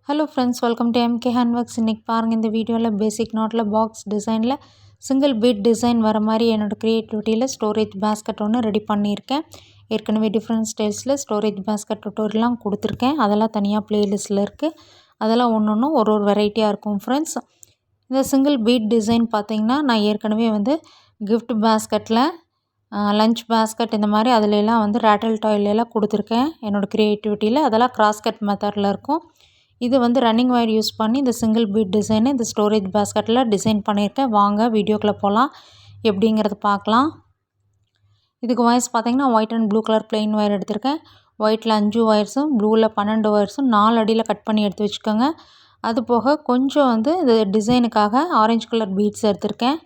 Hello friends, welcome to MK handworks. இன்றைக்கி பாருங்கள், இந்த வீடியோவில் பேசிக் நோட்டில் பாக்ஸ் டிசைனில் சிங்கிள் பீட் டிசைன் வர மாதிரி என்னோடய க்ரியேட்டிவிட்டியில் ஸ்டோரேஜ் பேஸ்கெட் ஒன்று ரெடி பண்ணியிருக்கேன். ஏற்கனவே டிஃப்ரெண்ட் ஸ்டைல்ஸில் ஸ்டோரேஜ் பேஸ்கெட் டுட்டோரியல்லாம் கொடுத்துருக்கேன். அதெல்லாம் தனியாக ப்ளேலிஸ்ட்டில் இருக்குது. அதெல்லாம் ஒன்று ஒரு வெரைட்டியாக இருக்கும் ஃப்ரெண்ட்ஸ். இந்த சிங்கிள் பீட் டிசைன் பார்த்திங்கன்னா, நான் ஏற்கனவே கிஃப்ட் பேஸ்கெட்டில் லஞ்ச் பேஸ்கெட் இந்த மாதிரி அதிலெல்லாம் ரேட்டல் டாயிலெல்லாம் கொடுத்துருக்கேன் என்னோடய க்ரியேட்டிவிட்டியில். அதெல்லாம் கிராஸ்கட் மெத்தடில் இருக்கும். இது ரன்னிங் ஒயர் யூஸ் பண்ணி இந்த சிங்கிள் பீட் டிசைனை இந்த ஸ்டோரேஜ் பேஸ்கெட்டில் டிசைன் பண்ணியிருக்கேன். வாங்க வீடியோக்குள்ளே போகலாம், எப்படிங்கிறது பார்க்கலாம். இதுக்கு ஒயர்ஸ் பார்த்திங்கன்னா white and blue colour plain wire எடுத்திருக்கேன். ஒயிட்டில் 5 ஒயர்ஸும் ப்ளூவில் 12 ஒயர்ஸும் 4 அடியில் கட் பண்ணி எடுத்து வச்சுக்கோங்க. அது போக கொஞ்சம் இது டிசைனுக்காக ஆரஞ்சு கலர் பீட்ஸ் எடுத்திருக்கேன்.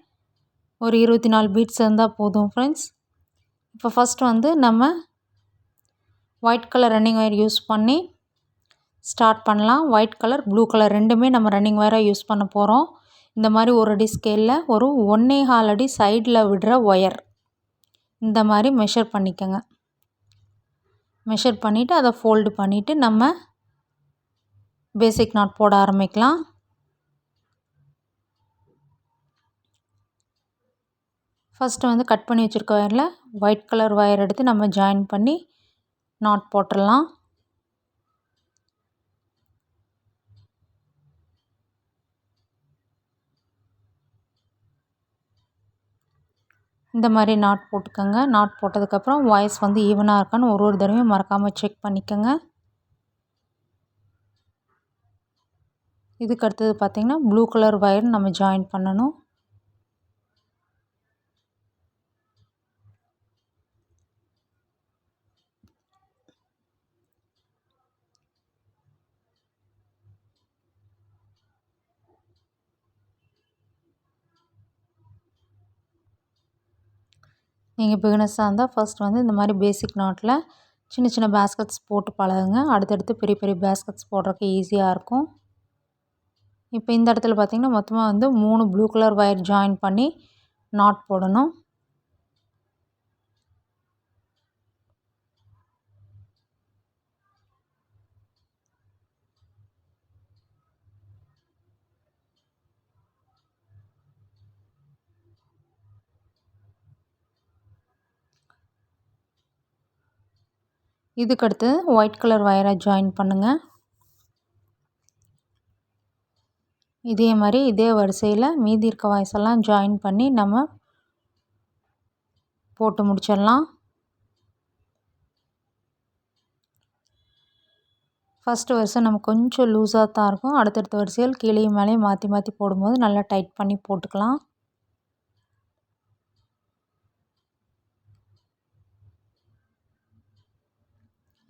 ஒரு 24 பீட்ஸ் இருந்தால் போதும் ஃப்ரெண்ட்ஸ். இப்போ ஃபஸ்ட் நம்ம white colour running wire use பண்ணி ஸ்டார்ட் பண்ணலாம். ஒயிட் கலர் ப்ளூ கலர் ரெண்டுமே நம்ம ரன்னிங் ஒயராக யூஸ் பண்ண போகிறோம். இந்த மாதிரி ஒரு அடி ஸ்கேலில் ஒரு 1.25 அடி சைடில் விடுற ஒயர் இந்த மாதிரி மெஷர் பண்ணிக்கோங்க. மெஷர் பண்ணிவிட்டு அதை ஃபோல்டு பண்ணிவிட்டு நம்ம பேசிக் நாட் போட ஆரம்பிக்கலாம். ஃபஸ்ட்டு கட் பண்ணி வச்சுருக்க ஒயரில் ஒயிட் கலர் ஒயர் எடுத்து நம்ம ஜாயின் பண்ணி நாட் போட்டுடலாம். இந்த மாதிரி நாட் போட்டுக்கோங்க. நாட் போட்டதுக்கப்புறம் வாய்ஸ் ஈவனாக இருக்கான்னு ஒரு தடவையும் மறக்காமல் செக் பண்ணிக்கோங்க. இதுக்கு அடுத்தது பார்த்திங்கன்னா ப்ளூ கலர் ஒயர் நம்ம ஜாயின் பண்ணணும். நீங்கள் பிகினர்ஸாக இருந்தால் ஃபர்ஸ்ட் இந்த மாதிரி பேசிக் நாட்டில் சின்ன சின்ன பேஸ்கெட்ஸ் போட்டு பழகுங்க. அடுத்தடுத்து பெரிய பெரிய பேஸ்கெட்ஸ் போடுறதுக்கு ஈஸியாக இருக்கும். இப்போ இந்த இடத்துல பார்த்திங்கன்னா மொத்தமாக 3 ப்ளூ கலர் ஒயர் ஜாயின் பண்ணி நாட் போடணும். இதுக்கடுத்து ஒயிட் கலர் ஒயரை ஜாயின் பண்ணுங்கள். இதே மாதிரி இதே வரிசையில் மீதி இருக்க ஒயர்ஸ் எல்லாம் ஜாயின் பண்ணி நம்ம போட்டு முடிச்சிடலாம். ஃபஸ்ட்டு வரிசை நம்ம கொஞ்சம் லூஸாக தான் இருக்கும். அடுத்தடுத்த வரிசையில் கீழேயும் மேலேயும் மாற்றி மாற்றி போடும்போது நல்லா டைட் பண்ணி போட்டுக்கலாம்.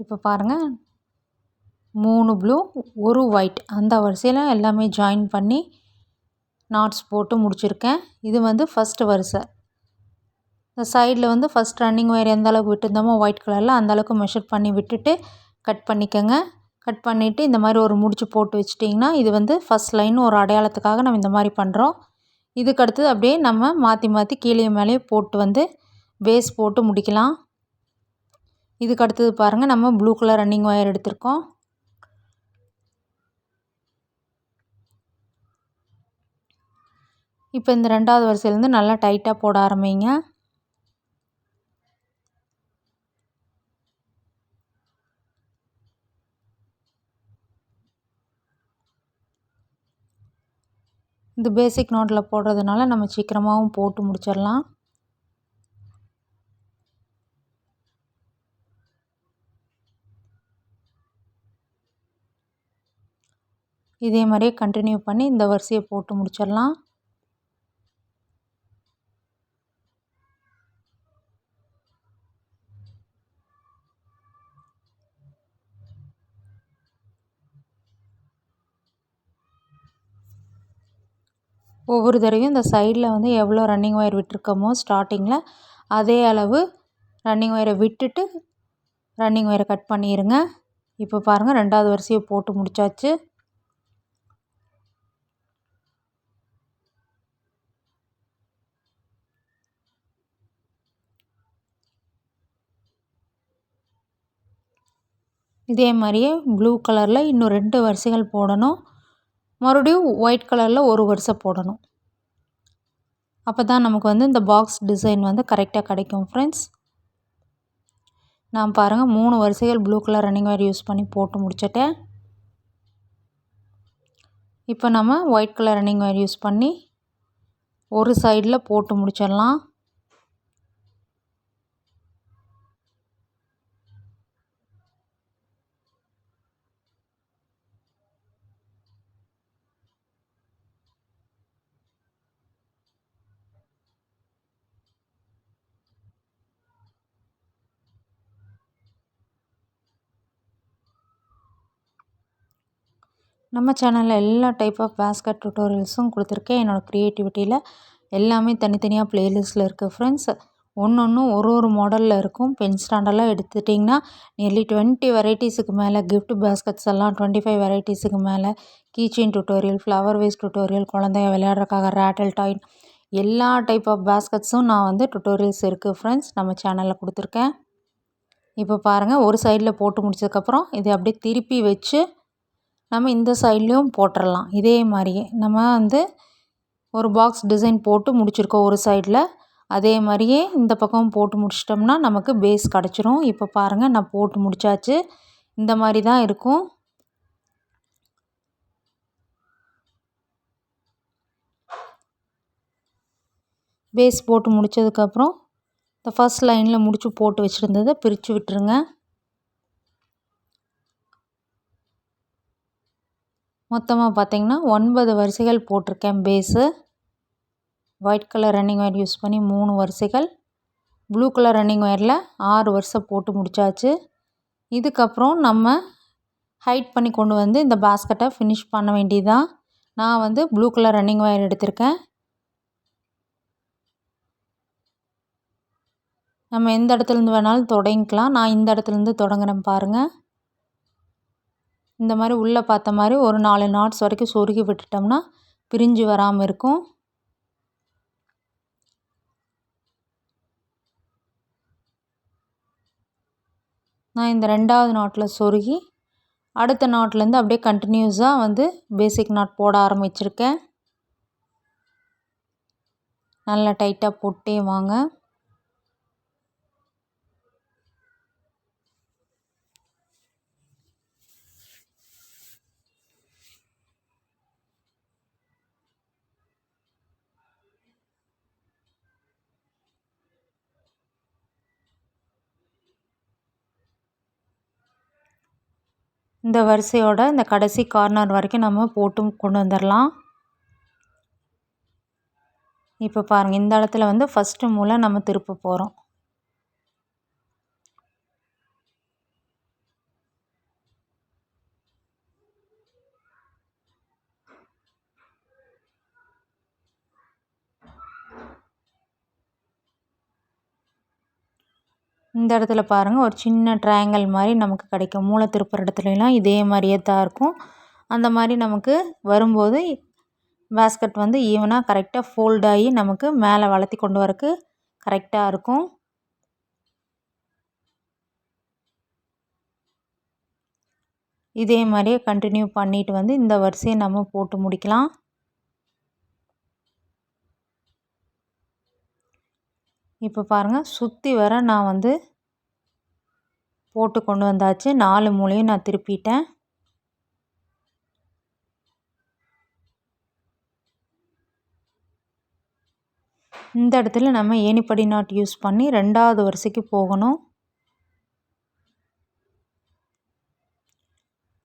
இப்போ பாருங்கள், 3 ப்ளூ 1 ஒயிட் அந்த வரிசையில் எல்லாமே ஜாயின் பண்ணி நாட்ஸ் போட்டு முடிச்சிருக்கேன். இது ஃபஸ்ட்டு வரிசை. இந்த சைடில் ஃபஸ்ட் ரன்னிங் ஒயர் எந்த அளவுக்கு விட்டுருந்தோமோ ஒயிட் கலரில் அந்த அளவுக்கு மெஷர் பண்ணி விட்டுட்டு கட் பண்ணிக்கோங்க. கட் பண்ணிவிட்டு இந்த மாதிரி ஒரு முடிச்சு போட்டு வச்சிட்டிங்கன்னா இது ஃபஸ்ட் லைன் ஒரு அடையாளத்துக்காக நம்ம இந்த மாதிரி பண்ணுறோம். இதுக்கு அடுத்தது அப்படியே நம்ம மாற்றி மாற்றி கீழே மேலே போட்டு பேஸ் போட்டு முடிக்கலாம். இதுக்கு அடுத்தது பாருங்கள், நம்ம ப்ளூ கலர் ரன்னிங் ஒயர் எடுத்திருக்கோம். இப்போ இந்த ரெண்டாவது வரிசையிலேருந்து நல்லா டைட்டாக போட ஆரம்பிங்க. இந்த பேசிக் நோட்டில் போடுறதுனால நம்ம சீக்கிரமாகவும் போட்டு முடிச்சிடலாம். இதே மாதிரியே கண்டினியூ பண்ணி இந்த வரிசையை போட்டு முடிச்சிடலாம். ஒவ்வொரு தடவையும் இந்த சைடில் எவ்வளோ ரன்னிங் ஒயர் விட்டுருக்கோமோ ஸ்டார்டிங்கில் அதே அளவு ரன்னிங் ஒயரை விட்டுட்டு ரன்னிங் ஒயரை கட் பண்ணிடுங்க. இப்போ பாருங்கள், ரெண்டாவது வரிசையை போட்டு முடித்தாச்சு. இதே மாதிரியே ப்ளூ கலரில் இன்னும் 2 வரிசைகள் போடணும். மறுபடியும் ஒயிட் கலரில் ஒரு வரிசை போடணும். அப்போ தான் நமக்கு வந்து இந்த பாக்ஸ் டிசைன் வந்து கரெக்டாக கிடைக்கும் ஃப்ரெண்ட்ஸ். நான் பாருங்கள் 3 வரிசைகள் blue colour running wire use பண்ணி போட்டு முடிச்சிட்டேன். இப்போ நம்ம white colour running wire use பண்ணி ஒரு சைடில் போட்டு முடிச்சிடலாம். நம்ம சேனலில் எல்லா டைப் ஆஃப் பேஸ்கட் டுட்டோரியல்ஸும் கொடுத்துருக்கேன். என்னோடய க்ரியேட்டிவிட்டியில் எல்லாமே தனித்தனியாக ப்ளேலிஸ்ட்டில் இருக்குது ஃப்ரெண்ட்ஸ். ஒன்று ஒரு மாடலில் இருக்கும். பென் ஸ்டாண்டெல்லாம் எடுத்துட்டிங்கன்னா நியர்லி 20 வெரைட்டிஸுக்கு மேலே, கிஃப்ட் பேஸ்கட்ஸ் எல்லாம் 25 வெரைட்டிஸுக்கு மேலே, keychain tutorial, flower ways tutorial, குழந்தைங்க விளையாடுறதுக்காக ரேட்டில் டாய், எல்லா டைப் ஆஃப் பேஸ்கட்ஸும் நான் வந்து டுட்டோரியல்ஸ் இருக்குது ஃப்ரெண்ட்ஸ் நம்ம சேனலில் கொடுத்துருக்கேன். இப்போ பாருங்கள் ஒரு சைடில் போட்டு முடிச்சதுக்கப்புறம் இதை அப்படியே திருப்பி வச்சு நம்ம இந்த சைட்லேயும் போட்டுடலாம். இதே மாதிரியே நம்ம வந்து ஒரு பாக்ஸ் டிசைன் போட்டு முடிச்சிருக்கோம் ஒரு சைடில். அதே மாதிரியே இந்த பக்கம் போட்டு முடிச்சிட்டோம்னா நமக்கு பேஸ் கிடச்சிரும். இப்போ பாருங்கள் நான் போட்டு முடிச்சாச்சு. இந்த மாதிரி தான் இருக்கும். பேஸ் போட்டு முடித்ததுக்கப்புறம் இந்த ஃபர்ஸ்ட் லைனில் முடிச்சு போட்டு வச்சுருந்ததை பிரித்து விட்டுருங்க. மொத்தமாக பார்த்திங்கன்னா 9 வரிசைகள் போட்டிருக்கேன் base. White colour running wire use பண்ணி 3 வரிசைகள், ப்ளூ கலர் ரன்னிங் ஒயரில் 6 வரிசை போட்டு முடித்தாச்சு. இதுக்கப்புறம் நம்ம ஹைட் பண்ணி கொண்டு வந்து இந்த பாஸ்கெட்டை ஃபினிஷ் பண்ண வேண்டியதுதான். நான் வந்து ப்ளூ கலர் ரன்னிங் ஒயர் எடுத்திருக்கேன். நம்ம எந்த இடத்துலேருந்து வேணாலும் தொடங்கிக்கலாம். நான் இந்த இடத்துலேருந்து தொடங்குறேன் பாருங்கள். இந்த மாதிரி உள்ளே பார்த்த மாதிரி ஒரு 4 நாட்ஸ் வரைக்கும் சொருகி விட்டுட்டோம்னா பிரிஞ்சு வராமல் இருக்கும். நான் இந்த 2வது நாட்டில் சொருகி அடுத்த நாட்லேருந்து அப்படியே கண்டினியூஸாக வந்து பேசிக் நாட் போட ஆரம்பிச்சிருக்கேன். நல்லா டைட்டாக போட்டே வாங்க. இந்த வரிசையோட இந்த கடைசி கார்னர் வரைக்கும் நம்ம போட்டு கொண்டு வந்துடலாம். இப்போ பாருங்கள் இந்த இடத்துல வந்து ஃபஸ்ட்டு மூலை நம்ம திருப்ப போகிறோம். இந்த இடத்துல பாருங்கள் ஒரு சின்ன ட்ரையாங்கிள் மாதிரி நமக்கு கிடைக்கும். மூளை திருப்புற இடத்துலலாம் இதே மாதிரியே தான் இருக்கும். அந்த மாதிரி நமக்கு வரும்போது பேஸ்கட் வந்து ஈவனாக கரெக்டாக ஃபோல்ட் ஆகி நமக்கு மேலே வளர்த்தி கொண்டு வரக்கு கரெக்டாக இருக்கும். இதே மாதிரியே கண்டினியூ பண்ணிட்டு வந்து இந்த வரிசையை நம்ம போட்டு முடிக்கலாம். இப்போ பாருங்கள் சுற்றி வர நான் வந்து போட்டு கொண்டு வந்தாச்சு. 4 மூலையும் நான் திருப்பிட்டேன். இந்த இடத்துல நம்ம ஏணிப்படி நாட் யூஸ் பண்ணி 2வது வரிசைக்கு போகணும்.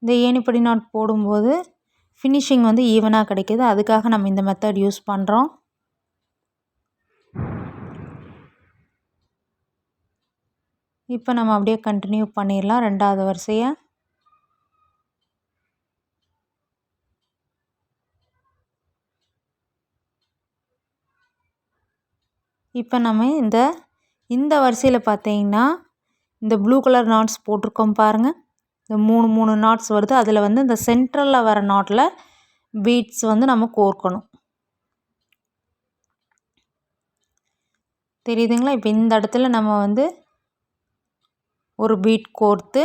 இந்த ஏணிப்படி நாட் போடும்போது ஃபினிஷிங் வந்து ஈவனாக கிடைக்கிது. அதுக்காக நம்ம இந்த மெத்தட் யூஸ் பண்ணுறோம். இப்போ நம்ம அப்படியே கண்டினியூ பண்ணிடலாம் 2வது வரிசையை. இப்போ நம்ம இந்த வரிசையில் பார்த்தீங்கன்னா இந்த ப்ளூ கலர் நாட்ஸ் போட்டிருக்கோம் பாருங்கள். இந்த 3 நாட்ஸ் வருது. அதில் வந்து இந்த சென்ட்ரலில் வர நாட்டில் பீட்ஸ் வந்து நம்ம கோர்க்கணும். தெரியுதுங்களா? இப்போ இந்த இடத்துல நம்ம வந்து ஒரு பீட் கோர்த்து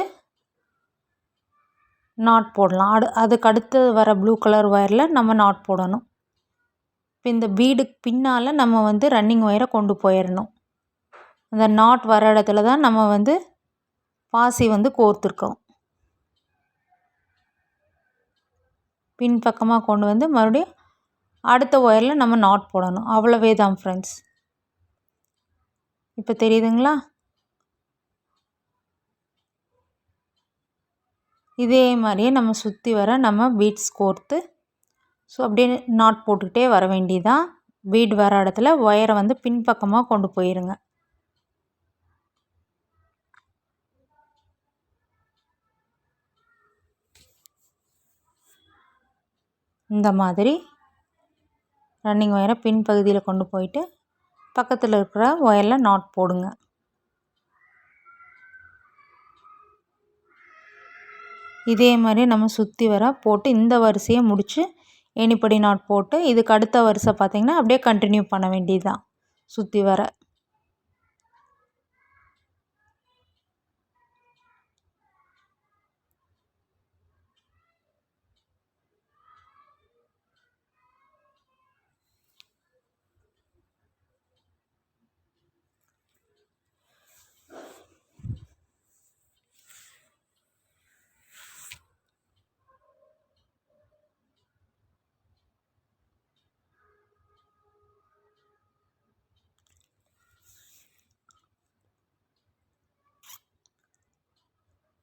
நாட் போடலாம். அதுக்கு அடுத்து வர ப்ளூ கலர் ஒயரில் நம்ம நாட் போடணும். இப்போ இந்த பீடுக்கு பின்னால் நம்ம வந்து ரன்னிங் ஒயரை கொண்டு போயிடணும். அந்த நாட் வர இடத்துல தான் நம்ம வந்து பாசி வந்து கோர்த்துருக்கோம். பின்பக்கமாக கொண்டு வந்து மறுபடியும் அடுத்த ஒயரில் நம்ம நாட் போடணும். அவ்வளவே தான் ஃப்ரெண்ட்ஸ். இப்போ தெரியுதுங்களா? இதே மாதிரியே நம்ம சுற்றி வர நம்ம பீட்ஸ் கோர்த்து ஸோ அப்படியே நாட் போட்டுக்கிட்டே வர வேண்டியதான். பீட் வர இடத்துல ஒயரை வந்து பின்பக்கமாக கொண்டு போயிருங்க. இந்த மாதிரி ரன்னிங் ஒயரை பின்பகுதியில் கொண்டு போயிட்டு பக்கத்தில் இருக்கிற ஒயரில் நாட் போடுங்க. இதே மாதிரி நம்ம சுற்றி வர போட்டு இந்த வரிசையை முடித்து ஏணிப்படி நாட் போட்டு இதுக்கு அடுத்த வரிசை பார்த்திங்கன்னா அப்படியே கண்டினியூ பண்ண வேண்டியது தான் சுற்றி வர.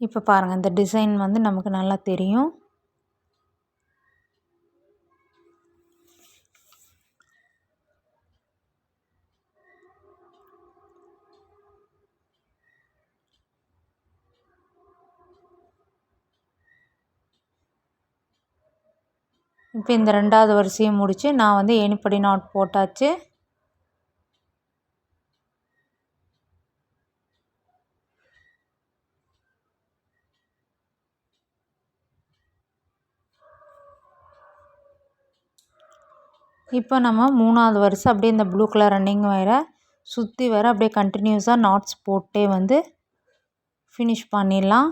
இப்போ பாருங்கள், இந்த டிசைன் வந்து நமக்கு நல்லா தெரியும். இப்போ இந்த 2வது வரிசையை முடித்து நான் வந்து ஏணிப்படி நாட் போட்டாச்சு. இப்போ நம்ம 3வது வரிசை அப்படியே இந்த ப்ளூ கலர் ரன்னிங் ஒயரை சுற்றி வர அப்படியே கண்டினியூஸாக நாட்ஸ் போட்டே வந்து ஃபினிஷ் பண்ணிடலாம்.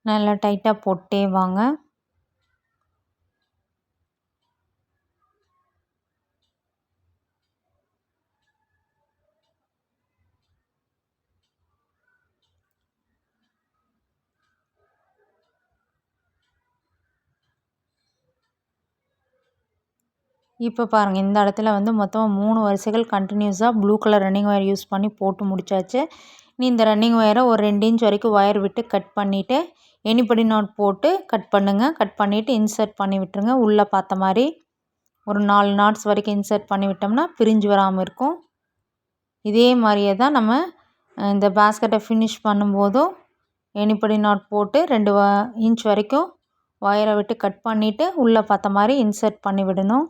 நல்லா டைட்டாக போட்டே வாங்க. இப்போ பாருங்கள், இந்த இடத்துல வந்து மொத்தம் 3 வரிசைகள் கண்டினியூஸாக blue colour running wire use பண்ணி போட்டு முடித்தாச்சு. நீ இந்த ரன்னிங் ஒயரை ஒரு 2 இன்ச் வரைக்கும் ஒயர் விட்டு கட் பண்ணிவிட்டு ஏணிப்படி நாட் போட்டு கட் பண்ணுங்கள். கட் பண்ணிவிட்டு இன்சர்ட் பண்ணி விட்டுருங்க. உள்ளே பார்த்த மாதிரி ஒரு 4 நாட்ஸ் வரைக்கும் இன்சர்ட் பண்ணி விட்டோம்னா பிரிஞ்சு வராமல் இருக்கும். இதே மாதிரியே தான் நம்ம இந்த பேஸ்கெட்டை ஃபினிஷ் பண்ணும்போதும் ஏணிப்படி நாட் போட்டு 2 இன்ச் வரைக்கும் ஒயரை விட்டு கட் பண்ணிவிட்டு உள்ளே பார்த்த மாதிரி இன்சர்ட் பண்ணி விடணும்.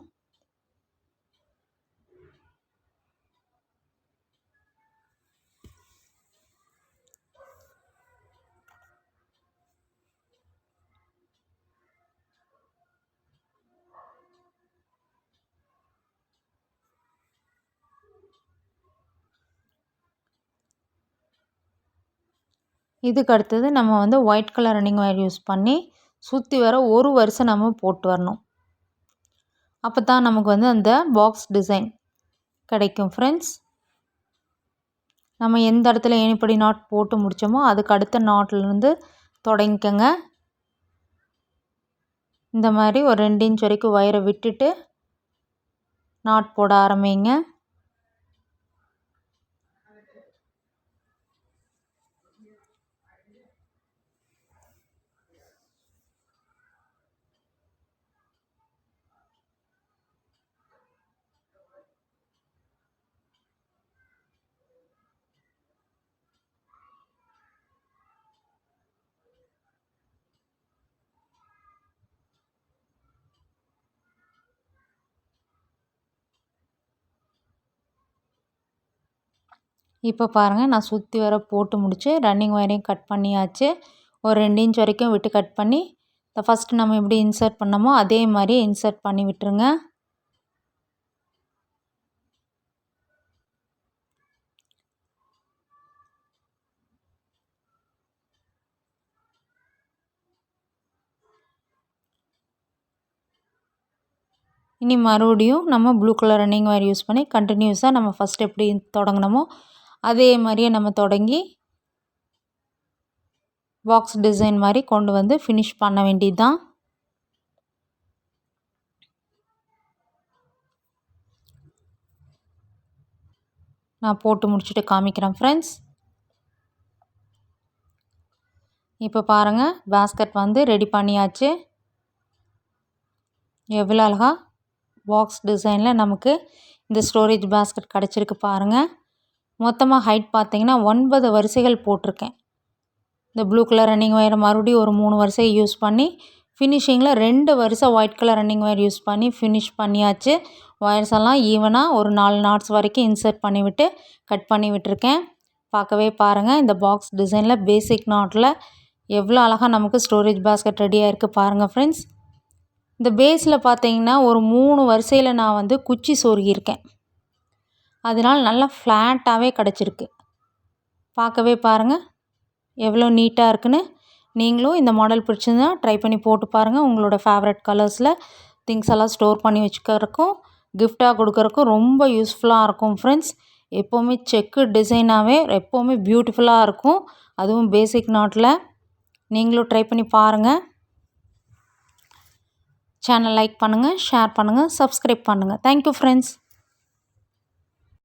இதுக்கு அடுத்தது நம்ம வந்து white colour running wire use பண்ணி சுற்றி வர ஒரு வரிசை நம்ம போட்டு வரணும். அப்போ தான் நமக்கு வந்து அந்த பாக்ஸ் டிசைன் கிடைக்கும் ஃப்ரெண்ட்ஸ். நம்ம எந்த இடத்துல ஏணிப்படி நாட் போட்டு முடித்தோமோ அதுக்கு அடுத்த நாட்லேருந்து தொடங்கிக்கங்க. இந்த மாதிரி ஒரு 2 இன்ச் வரைக்கும் ஒயரை விட்டுட்டு நாட் போட ஆரம்பிங்க. இப்போ பாருங்கள், நான் சுற்றி வர போட்டு முடிச்சு ரன்னிங் ஒயரையும் கட் பண்ணியாச்சு. ஒரு 2 இன்ச் வரைக்கும் விட்டு கட் பண்ணி ஃபஸ்ட்டு நம்ம எப்படி இன்சர்ட் பண்ணோமோ அதே மாதிரி இன்சர்ட் பண்ணி விட்டுருங்க. இனி மறுபடியும் நம்ம blue colour running wire use பண்ணி கண்டினியூஸாக நம்ம ஃபஸ்ட் எப்படி தொடங்கினோமோ அதே மாதிரியே நம்ம தொடங்கி பாக்ஸ் டிசைன் மாதிரி கொண்டு வந்து ஃபினிஷ் பண்ண வேண்டியது தான். நான் போட்டு முடிச்சுட்டு காமிக்கிறேன் ஃப்ரெண்ட்ஸ். இப்போ பாருங்கள், பேஸ்கட் வந்து ரெடி பண்ணியாச்சு. எவ்வளோ அழகாக பாக்ஸ் டிசைனில் நமக்கு இந்த ஸ்டோரேஜ் பேஸ்கட் கிடச்சிருக்கு பாருங்கள். மொத்தமாக ஹைட் பார்த்திங்கன்னா 9 வரிசைகள் போட்டிருக்கேன். இந்த ப்ளூ கலர் ரன்னிங் ஒயரை மறுபடியும் ஒரு 3 வரிசை யூஸ் பண்ணி ஃபினிஷிங்கில் 2 வரிசை white colour running wire use பண்ணி ஃபினிஷ் பண்ணியாச்சு. ஒயர்ஸ் எல்லாம் ஈவனாக ஒரு 4 நாட்ஸ் வரைக்கும் இன்சர்ட் பண்ணிவிட்டு கட் பண்ணி விட்டுருக்கேன். பார்க்கவே பாருங்கள், இந்த பாக்ஸ் டிசைனில் பேசிக் நாட்டில் எவ்வளோ அழகாக நமக்கு ஸ்டோரேஜ் பேஸ்கட் ரெடியாக இருக்குது பாருங்கள் ஃப்ரெண்ட்ஸ். இந்த பேஸில் பார்த்தீங்கன்னா ஒரு 3 வரிசையில் நான் வந்து குச்சி சொருகியிருக்கேன். அதனால் நல்லா ஃப்ளாட்டாகவே கிடச்சிருக்கு. பார்க்கவே பாருங்கள் எவ்வளோ நீட்டாக இருக்குன்னு. நீங்களும் இந்த மாடல் பிடிச்சிருந்தா ட்ரை பண்ணி போட்டு பாருங்கள். உங்களோட ஃபேவரட் கலர்ஸில் திங்ஸ் எல்லாம் ஸ்டோர் பண்ணி வச்சுக்கிறதுக்கும் கிஃப்டாக கொடுக்குறக்கும் ரொம்ப யூஸ்ஃபுல்லாக இருக்கும் ஃப்ரெண்ட்ஸ். எப்போவுமே செக்கு டிசைனாகவே எப்போவுமே பியூட்டிஃபுல்லாக இருக்கும், அதுவும் பேசிக் நாட்டில். நீங்களும் ட்ரை பண்ணி பாருங்கள். சேனல் லைக் பண்ணுங்கள், ஷேர் பண்ணுங்கள், சப்ஸ்கிரைப் பண்ணுங்கள். Thank you friends.